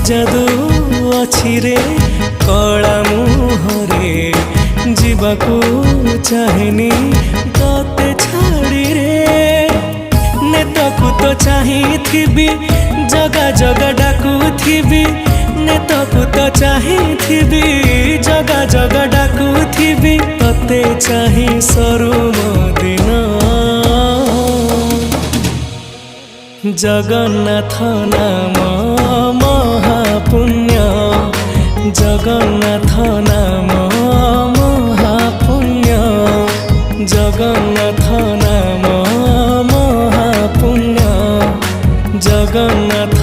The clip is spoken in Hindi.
जादू अछि रे कला मुहरे जीवाकू चाहेनी तोते छाड़ी रे नेतकू तो चाहिथिबी जगा जगा डाकुथिबी नेतकू तो चाहिथिबी जगा जगा डाकुथिबी तोते चाहि सरू दिन जगन्नाथ नाम महापुण्य जगन्नाथ नाम महापुण्य जगन्नाथ नाम महापुण्य जगन्नाथ